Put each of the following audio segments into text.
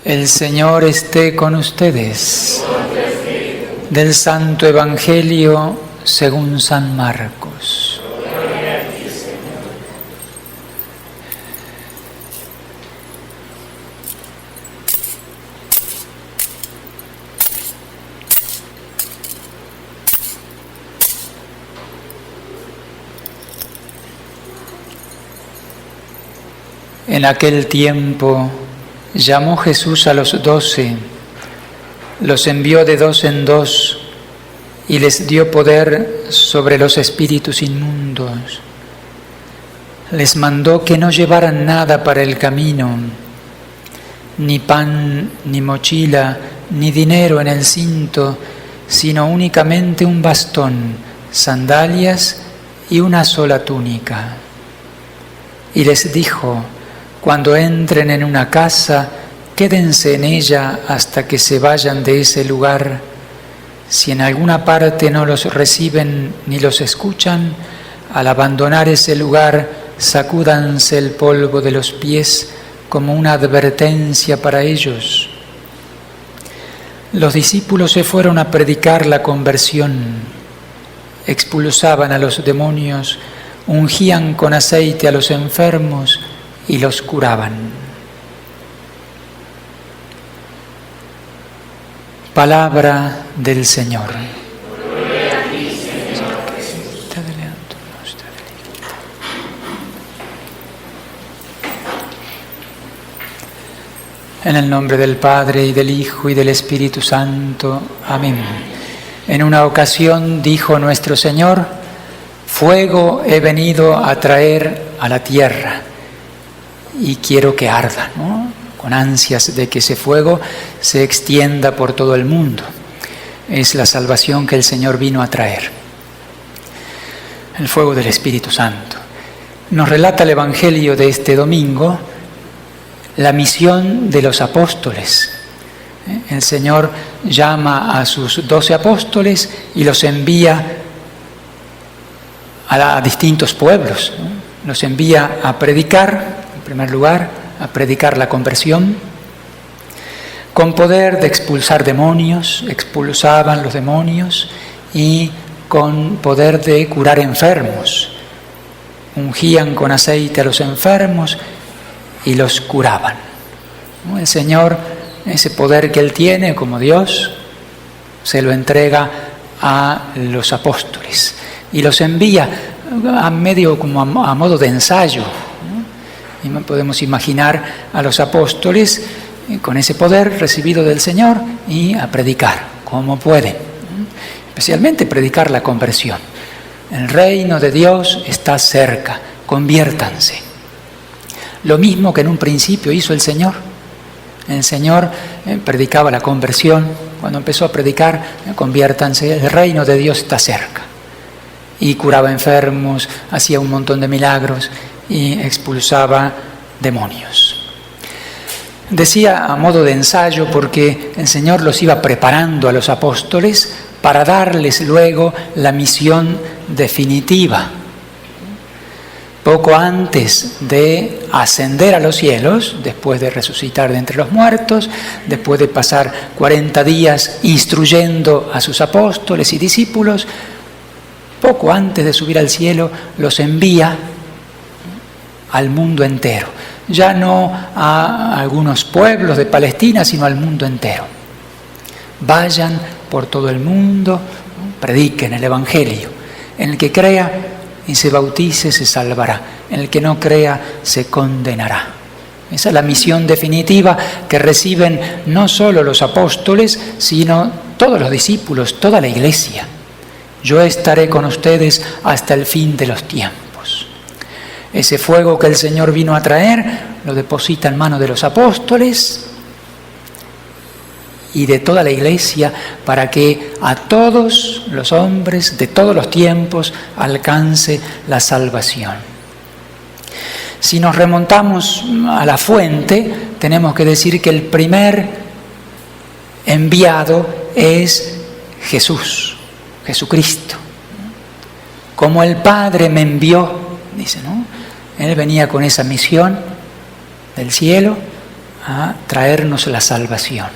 El Señor esté con ustedes. Del Santo Evangelio según San Marcos. En aquel tiempo llamó Jesús a los 12, los envió de 2 en 2 y les dio poder sobre los espíritus inmundos. Les mandó que no llevaran nada para el camino, ni pan, ni mochila, ni dinero en el cinto, sino únicamente un bastón, sandalias y una sola túnica. Y les dijo: cuando entren en una casa, quédense en ella hasta que se vayan de ese lugar. Si en alguna parte no los reciben ni los escuchan, al abandonar ese lugar, sacúdanse el polvo de los pies como una advertencia para ellos. Los discípulos se fueron a predicar la conversión, expulsaban a los demonios, ungían con aceite a los enfermos y los curaban. Palabra del Señor. En el nombre del Padre, y del Hijo, y del Espíritu Santo. Amén. En una ocasión dijo nuestro Señor: fuego he venido a traer a la tierra y quiero que arda, ¿no? Con ansias de que ese fuego se extienda por todo el mundo. Es la salvación que el Señor vino a traer. El fuego del Espíritu Santo. Nos relata el Evangelio de este domingo la misión de los apóstoles. El Señor llama a sus 12 apóstoles y los envía a distintos pueblos, ¿no? Los envía a predicar, en primer lugar, a predicar la conversión, con poder de expulsar demonios, expulsaban los demonios, y con poder de curar enfermos. Ungían con aceite a los enfermos y los curaban. El Señor, ese poder que Él tiene como Dios, se lo entrega a los apóstoles y los envía a medio como a modo de ensayo, ¿no? Y podemos imaginar a los apóstoles con ese poder recibido del Señor y a predicar como pueden, ¿no? Especialmente predicar la conversión. El reino de Dios está cerca, conviértanse. Lo mismo que en un principio hizo el Señor. El Señor predicaba la conversión. Cuando empezó a predicar, conviértanse, el reino de Dios está cerca. Y curaba enfermos, hacía un montón de milagros y expulsaba demonios. Decía a modo de ensayo porque el Señor los iba preparando a los apóstoles para darles luego la misión definitiva. Poco antes de ascender a los cielos, después de resucitar de entre los muertos, después de pasar 40 días instruyendo a sus apóstoles y discípulos, poco antes de subir al cielo los envía al mundo entero. Ya no a algunos pueblos de Palestina, sino al mundo entero. Vayan por todo el mundo, prediquen el Evangelio. En el que crea y se bautice se salvará, en el que no crea se condenará. Esa es la misión definitiva que reciben no solo los apóstoles, sino todos los discípulos, toda la iglesia. Yo estaré con ustedes hasta el fin de los tiempos. Ese fuego que el Señor vino a traer lo deposita en manos de los apóstoles y de toda la iglesia para que a todos los hombres de todos los tiempos alcance la salvación. Si nos remontamos a la fuente, tenemos que decir que el primer enviado es Jesús, Jesucristo. Como el Padre me envió, dice, ¿no? Él venía con esa misión del cielo a traernos la salvación.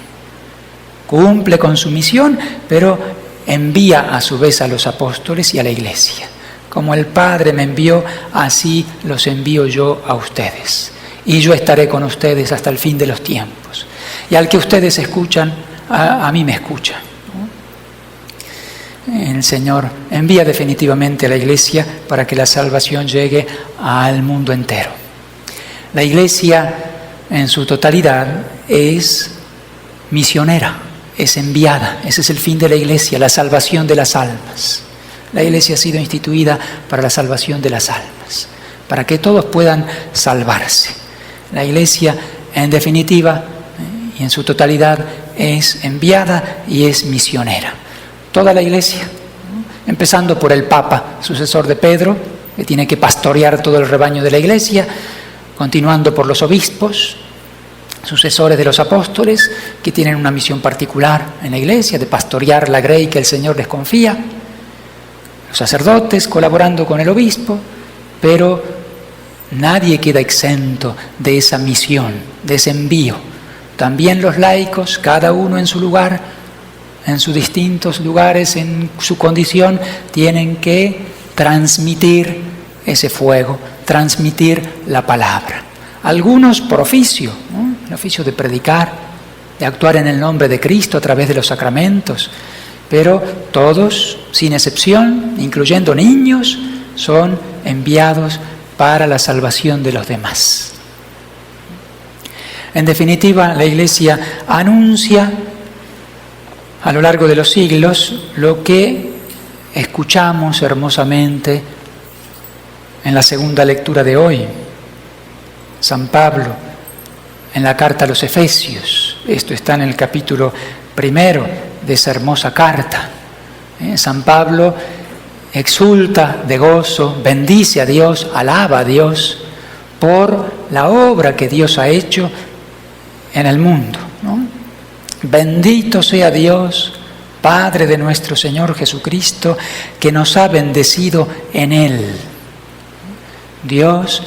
Cumple con su misión, pero envía a su vez a los apóstoles y a la iglesia. Como el Padre me envió, así los envío yo a ustedes. Y yo estaré con ustedes hasta el fin de los tiempos. Y al que ustedes escuchan, a mí me escuchan. El Señor envía definitivamente a la iglesia para que la salvación llegue al mundo entero. La iglesia en su totalidad es misionera, es enviada. Ese es el fin de la iglesia, la salvación de las almas. La iglesia ha sido instituida para la salvación de las almas, para que todos puedan salvarse. La iglesia, en definitiva y en su totalidad, es enviada y es misionera. Toda la iglesia, empezando por el Papa, sucesor de Pedro, que tiene que pastorear todo el rebaño de la iglesia, continuando por los obispos, sucesores de los apóstoles, que tienen una misión particular en la iglesia, de pastorear la grey que el Señor les confía, los sacerdotes colaborando con el obispo, pero nadie queda exento de esa misión, de ese envío. También los laicos, cada uno en su lugar, en sus distintos lugares, en su condición, tienen que transmitir ese fuego, transmitir la palabra. Algunos por oficio, ¿no? El oficio de predicar, de actuar en el nombre de Cristo a través de los sacramentos, pero todos, sin excepción, incluyendo niños, son enviados para la salvación de los demás. En definitiva, la Iglesia anuncia a lo largo de los siglos lo que escuchamos hermosamente en la segunda lectura de hoy. San Pablo, en la carta a los Efesios, esto está en el capítulo 1 de esa hermosa carta. San Pablo exulta de gozo, bendice a Dios, alaba a Dios por la obra que Dios ha hecho en el mundo, ¿no? Bendito sea Dios, Padre de nuestro Señor Jesucristo, que nos ha bendecido en Él. Dios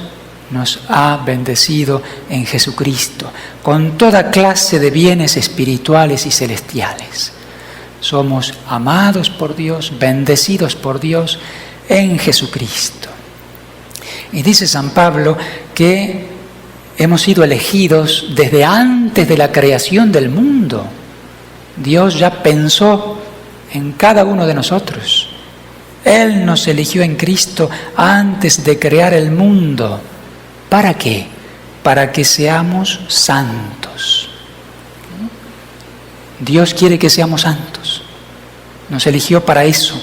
nos ha bendecido en Jesucristo con toda clase de bienes espirituales y celestiales. Somos amados por Dios, bendecidos por Dios en Jesucristo. Y dice San Pablo que hemos sido elegidos desde antes de la creación del mundo. Dios ya pensó en cada uno de nosotros. Él nos eligió en Cristo antes de crear el mundo. ¿Para qué? Para que seamos santos. Dios quiere que seamos santos. Nos eligió para eso.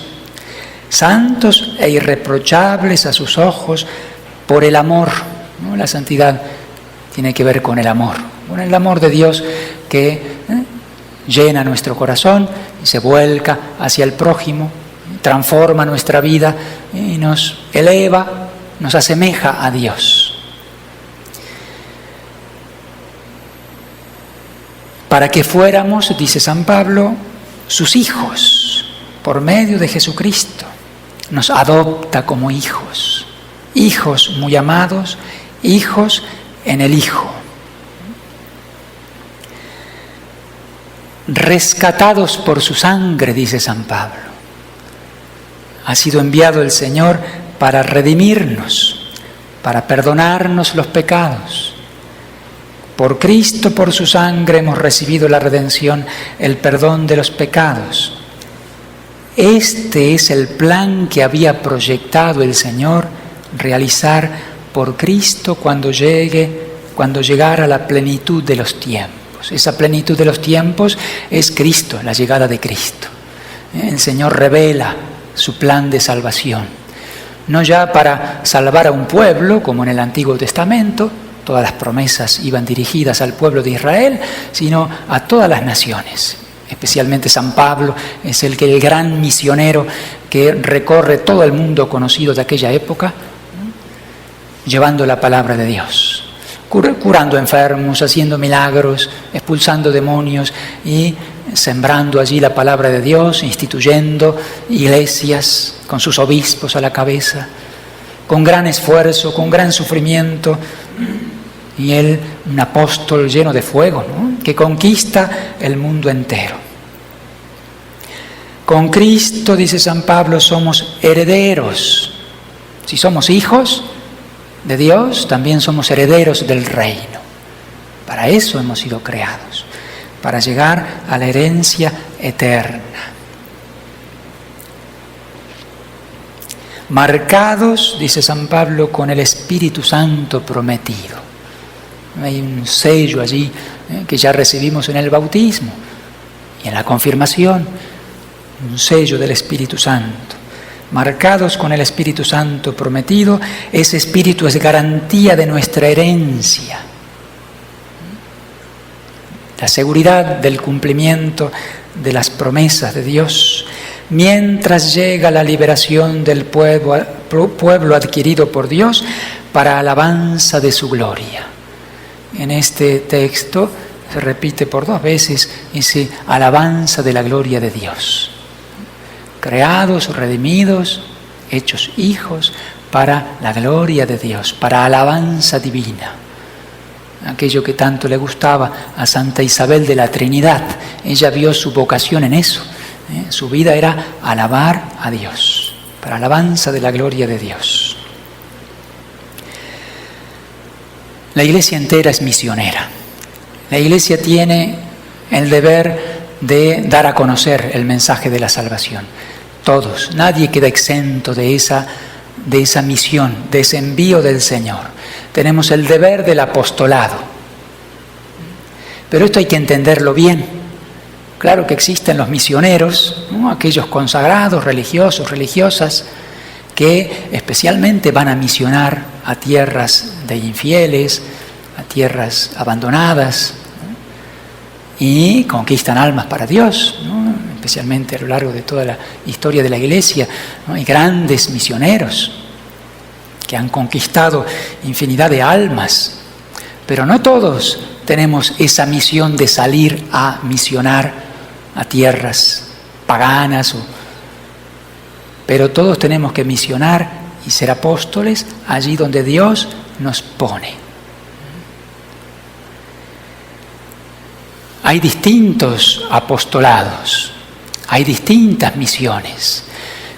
Santos e irreprochables a sus ojos por el amor, ¿no? La santidad tiene que ver con el amor de Dios que llena nuestro corazón y se vuelca hacia el prójimo, transforma nuestra vida y nos eleva, nos asemeja a Dios. Para que fuéramos, dice San Pablo, sus hijos, por medio de Jesucristo. Nos adopta como hijos, hijos muy amados, hijos en el Hijo. Rescatados por su sangre, dice San Pablo. Ha sido enviado el Señor para redimirnos, para perdonarnos los pecados. Por Cristo, por su sangre, hemos recibido la redención, el perdón de los pecados. Este es el plan que había proyectado el Señor realizar por Cristo cuando llegara la plenitud de los tiempos. Esa plenitud de los tiempos es Cristo, la llegada de Cristo. El Señor revela su plan de salvación, no ya para salvar a un pueblo, como en el Antiguo Testamento, todas las promesas iban dirigidas al pueblo de Israel, sino a todas las naciones. Especialmente San Pablo es el gran misionero que recorre todo el mundo conocido de aquella época, llevando la palabra de Dios, curando enfermos, haciendo milagros, expulsando demonios y sembrando allí la palabra de Dios, instituyendo iglesias con sus obispos a la cabeza, con gran esfuerzo, con gran sufrimiento, y él un apóstol lleno de fuego, ¿no? Que conquista el mundo entero. Con Cristo, dice San Pablo, somos herederos. Si somos hijos de Dios, también somos herederos del reino. Para eso hemos sido creados, para llegar a la herencia eterna. Marcados, dice San Pablo, con el Espíritu Santo prometido. Hay un sello allí que ya recibimos en el bautismo y en la confirmación, un sello del Espíritu Santo. Marcados con el Espíritu Santo prometido, ese Espíritu es garantía de nuestra herencia. La seguridad del cumplimiento de las promesas de Dios, mientras llega la liberación del pueblo adquirido por Dios para alabanza de su gloria. En este texto se repite por 2 veces ese alabanza de la gloria de Dios. Creados, redimidos, hechos hijos para la gloria de Dios, para alabanza divina. Aquello que tanto le gustaba a Santa Isabel de la Trinidad. Ella vio su vocación en eso. Su vida era alabar a Dios, para alabanza de la gloria de Dios. La Iglesia entera es misionera. La Iglesia tiene el deber de dar a conocer el mensaje de la salvación. Todos, nadie queda exento de esa misión, de ese envío del Señor. Tenemos el deber del apostolado. Pero esto hay que entenderlo bien. Claro que existen los misioneros, ¿no? Aquellos consagrados, religiosos, religiosas, que especialmente van a misionar a tierras de infieles, a tierras abandonadas, ¿no? Y conquistan almas para Dios, ¿no? Especialmente a lo largo de toda la historia de la Iglesia, ¿no? Hay grandes misioneros que han conquistado infinidad de almas, pero no todos tenemos esa misión de salir a misionar a tierras paganas, pero todos tenemos que misionar y ser apóstoles allí donde Dios nos pone. Hay distintos apostolados, hay distintas misiones.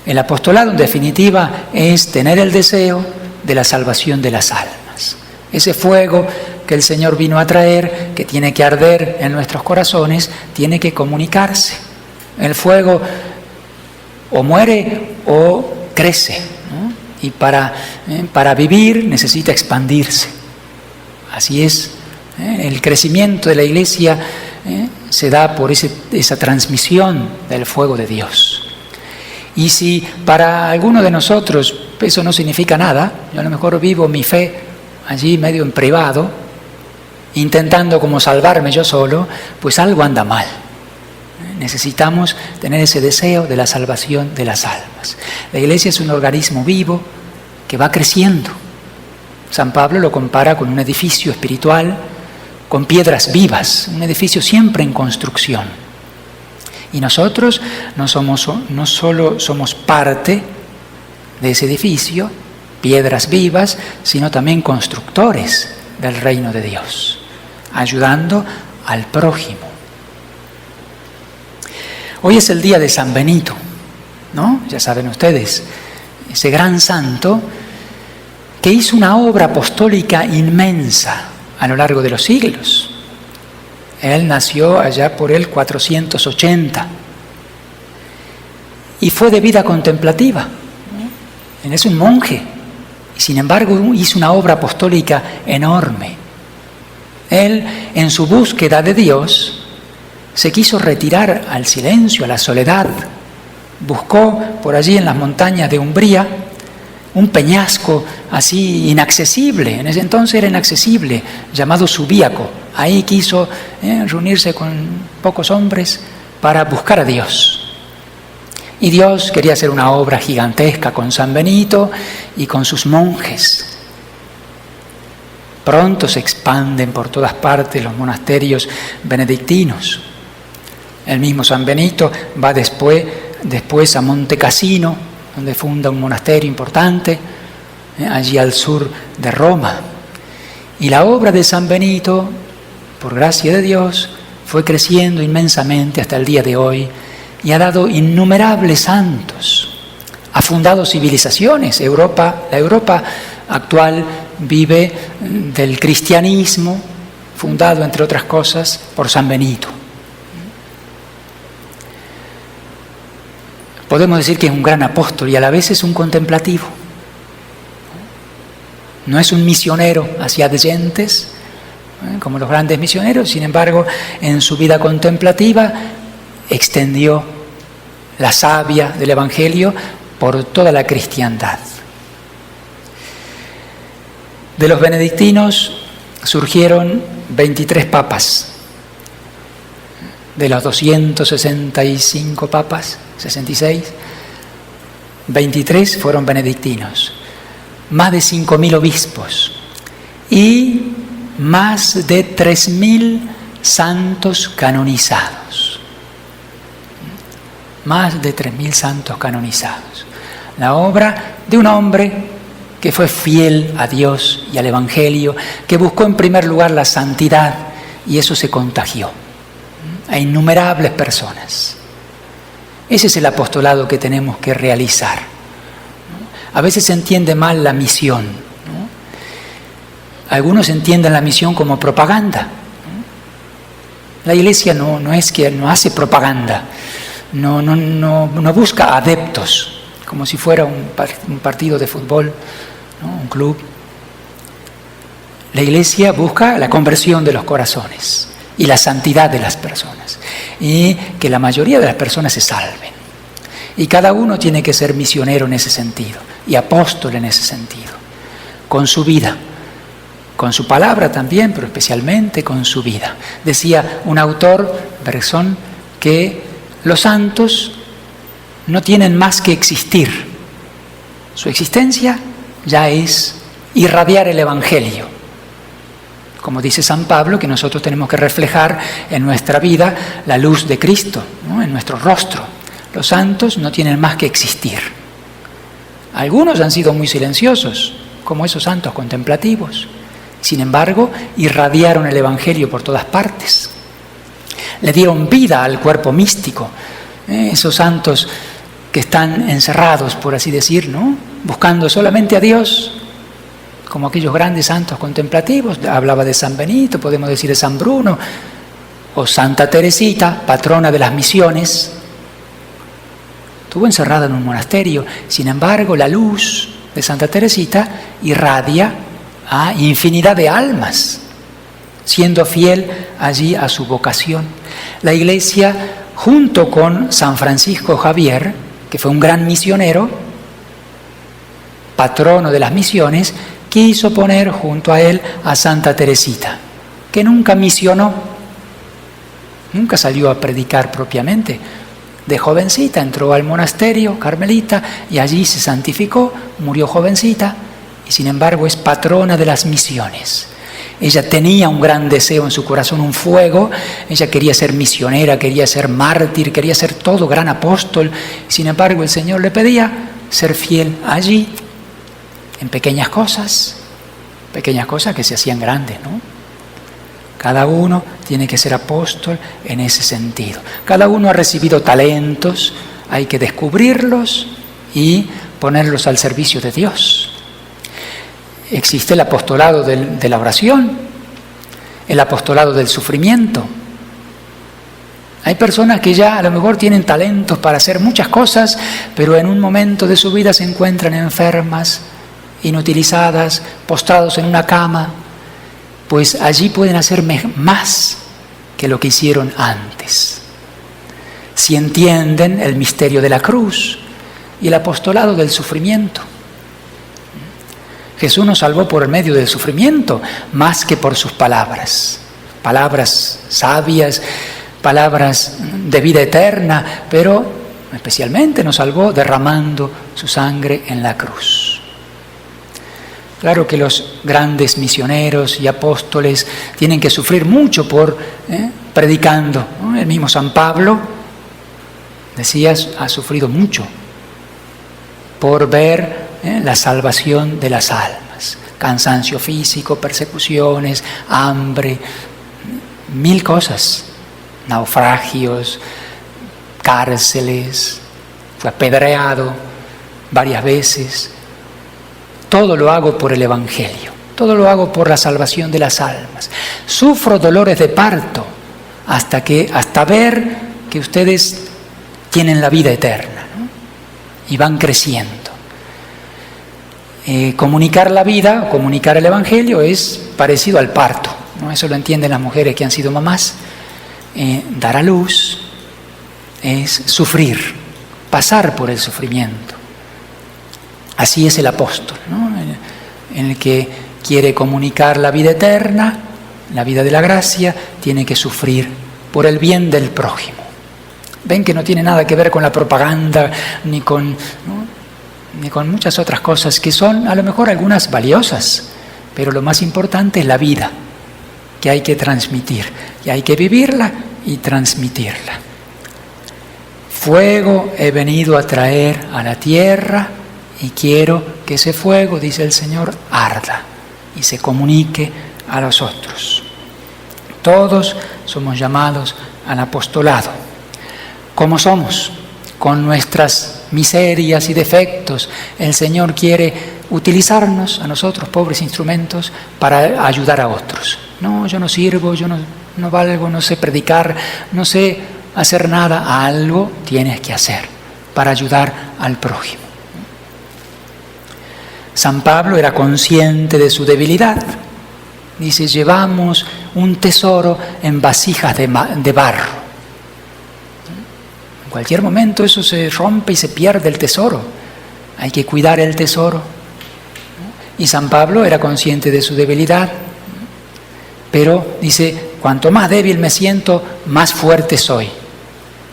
El apostolado, en definitiva, es tener el deseo de la salvación de las almas. Ese fuego que el Señor vino a traer, que tiene que arder en nuestros corazones, tiene que comunicarse. El fuego o muere o crece, ¿no? Y para vivir necesita expandirse. Así es. El crecimiento de la Iglesia se da por esa transmisión del fuego de Dios. Y si para alguno de nosotros eso no significa nada, yo a lo mejor vivo mi fe allí medio en privado, intentando como salvarme yo solo, pues algo anda mal. Necesitamos tener ese deseo de la salvación de las almas. La Iglesia es un organismo vivo que va creciendo. San Pablo lo compara con un edificio espiritual, con piedras vivas, un edificio siempre en construcción. Y nosotros no solo somos parte de ese edificio, piedras vivas, sino también constructores del reino de Dios, ayudando al prójimo. Hoy es el día de San Benito, ¿no? Ya saben ustedes, ese gran santo que hizo una obra apostólica inmensa a lo largo de los siglos. Él nació allá por el 480 y fue de vida contemplativa. Él es un monje y sin embargo hizo una obra apostólica enorme. Él, en su búsqueda de Dios, se quiso retirar al silencio, a la soledad. Buscó por allí en las montañas de Umbría un peñasco así inaccesible, en ese entonces era inaccesible, llamado Subíaco. Ahí quiso reunirse con pocos hombres para buscar a Dios. Y Dios quería hacer una obra gigantesca con San Benito y con sus monjes. Pronto se expanden por todas partes los monasterios benedictinos. El mismo San Benito va después a Monte Cassino, donde funda un monasterio importante, allí al sur de Roma. Y la obra de San Benito, por gracia de Dios, fue creciendo inmensamente hasta el día de hoy y ha dado innumerables santos. Ha fundado civilizaciones. La Europa actual vive del cristianismo, fundado, entre otras cosas, por San Benito. Podemos decir que es un gran apóstol y a la vez es un contemplativo. No es un misionero hacia adyentes, como los grandes misioneros, sin embargo, en su vida contemplativa extendió la savia del Evangelio por toda la cristiandad. De los benedictinos surgieron 23 papas. De los 265 papas, 66, 23 fueron benedictinos. Más de 5.000 obispos y más de 3.000 santos canonizados. Más de 3.000 santos canonizados. La obra de un hombre que fue fiel a Dios y al Evangelio, que buscó en primer lugar la santidad y eso se contagió a innumerables personas. Ese es el apostolado que tenemos que realizar. A veces se entiende mal la misión, ¿no? Algunos entienden la misión como propaganda. La Iglesia no hace propaganda, no busca adeptos, como si fuera un partido de fútbol, ¿no? Un club. La Iglesia busca la conversión de los corazones y la santidad de las personas, y que la mayoría de las personas se salven. Y cada uno tiene que ser misionero en ese sentido, y apóstol en ese sentido, con su vida, con su palabra también, pero especialmente con su vida. Decía un autor, Bergson, que los santos no tienen más que existir. Su existencia ya es irradiar el Evangelio. Como dice San Pablo, que nosotros tenemos que reflejar en nuestra vida la luz de Cristo, ¿no? En nuestro rostro. Los santos no tienen más que existir. Algunos han sido muy silenciosos, como esos santos contemplativos. Sin embargo, irradiaron el Evangelio por todas partes. Le dieron vida al cuerpo místico. Esos santos que están encerrados, por así decir, ¿no? Buscando solamente a Dios, como aquellos grandes santos contemplativos. Hablaba de San Benito, podemos decir de San Bruno, o Santa Teresita, patrona de las misiones. Estuvo encerrada en un monasterio, sin embargo la luz de Santa Teresita irradia a infinidad de almas, siendo fiel allí a su vocación. La Iglesia, junto con San Francisco Javier, que fue un gran misionero, patrono de las misiones, quiso poner junto a él a Santa Teresita, que nunca misionó, nunca salió a predicar propiamente. De jovencita entró al monasterio carmelita y allí se santificó, murió jovencita y sin embargo es patrona de las misiones. Ella tenía un gran deseo en su corazón, un fuego. Ella quería ser misionera, quería ser mártir, quería ser todo, gran apóstol. Sin embargo, el Señor le pedía ser fiel allí, en pequeñas cosas que se hacían grandes, ¿no? Cada uno tiene que ser apóstol en ese sentido. Cada uno ha recibido talentos, hay que descubrirlos y ponerlos al servicio de Dios. Existe el apostolado de la oración, el apostolado del sufrimiento. Hay personas que ya a lo mejor tienen talentos para hacer muchas cosas, pero en un momento de su vida se encuentran enfermas, inutilizadas, postrados en una cama, pues allí pueden hacer más que lo que hicieron antes. Si entienden el misterio de la cruz y el apostolado del sufrimiento. Jesús nos salvó por el medio del sufrimiento, más que por sus palabras. Palabras sabias, palabras de vida eterna, pero especialmente nos salvó derramando su sangre en la cruz. Claro que los grandes misioneros y apóstoles tienen que sufrir mucho por predicando, ¿no? El mismo San Pablo, decías, ha sufrido mucho por ver la salvación de las almas. cansancio físico, persecuciones, hambre, 1000 cosas, naufragios, cárceles, fue apedreado varias veces. Todo lo hago por el Evangelio, todo lo hago por la salvación de las almas. Sufro dolores de parto hasta ver que ustedes tienen la vida eterna, ¿no? Y van creciendo. Comunicar la vida, comunicar el Evangelio es parecido al parto, ¿no? Eso lo entienden las mujeres que han sido mamás. Dar a luz es sufrir, pasar por el sufrimiento. Así es el apóstol, ¿no? En el que quiere comunicar la vida eterna, la vida de la gracia, tiene que sufrir por el bien del prójimo. Ven que no tiene nada que ver con la propaganda, ni con muchas otras cosas que son a lo mejor algunas valiosas, pero lo más importante es la vida que hay que transmitir, y hay que vivirla y transmitirla. Fuego he venido a traer a la tierra y quiero que ese fuego, dice el Señor, arda y se comunique a los otros. Todos somos llamados al apostolado. ¿Cómo somos? Con nuestras miserias y defectos, el Señor quiere utilizarnos a nosotros, pobres instrumentos, para ayudar a otros. No, yo no sirvo, yo no valgo, no sé predicar, no sé hacer nada. Algo tienes que hacer para ayudar al prójimo. San Pablo era consciente de su debilidad. Dice, llevamos un tesoro en vasijas de barro. En cualquier momento eso se rompe y se pierde el tesoro. Hay que cuidar el tesoro. Y San Pablo era consciente de su debilidad, pero dice, cuanto más débil me siento, más fuerte soy,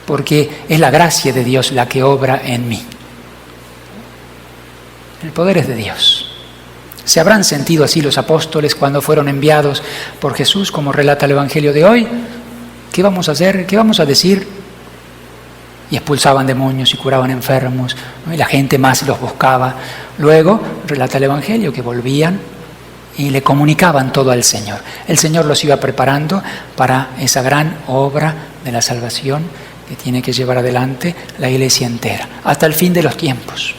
porque es la gracia de Dios la que obra en mí. El poder es de Dios. ¿Se habrán sentido así los apóstoles cuando fueron enviados por Jesús, como relata el Evangelio de hoy? ¿Qué vamos a hacer? ¿Qué vamos a decir? Y expulsaban demonios y curaban enfermos, ¿no? Y la gente más los buscaba. Luego, relata el Evangelio, que volvían y le comunicaban todo al Señor. El Señor los iba preparando para esa gran obra de la salvación que tiene que llevar adelante la Iglesia entera, hasta el fin de los tiempos.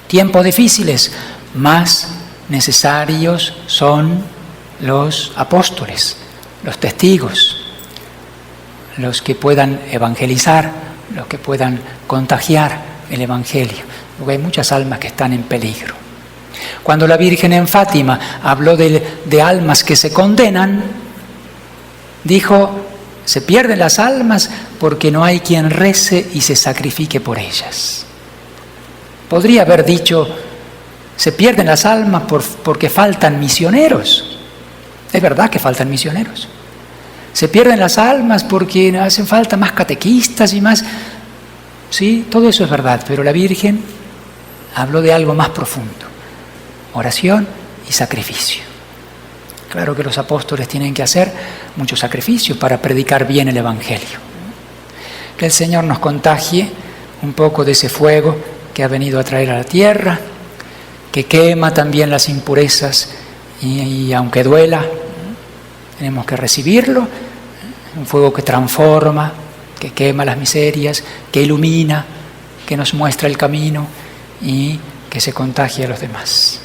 Tiempos difíciles, más necesarios son los apóstoles, los testigos, los que puedan evangelizar, los que puedan contagiar el Evangelio, porque hay muchas almas que están en peligro. Cuando la Virgen en Fátima habló de almas que se condenan, dijo, se pierden las almas porque no hay quien rece y se sacrifique por ellas. Podría haber dicho, se pierden las almas porque faltan misioneros. Es verdad que faltan misioneros. Se pierden las almas porque hacen falta más catequistas y más... Sí, todo eso es verdad, pero la Virgen habló de algo más profundo. Oración y sacrificio. Claro que los apóstoles tienen que hacer mucho sacrificio para predicar bien el Evangelio. Que el Señor nos contagie un poco de ese fuego que ha venido a traer a la tierra, que quema también las impurezas y aunque duela, tenemos que recibirlo, un fuego que transforma, que quema las miserias, que ilumina, que nos muestra el camino y que se contagie a los demás.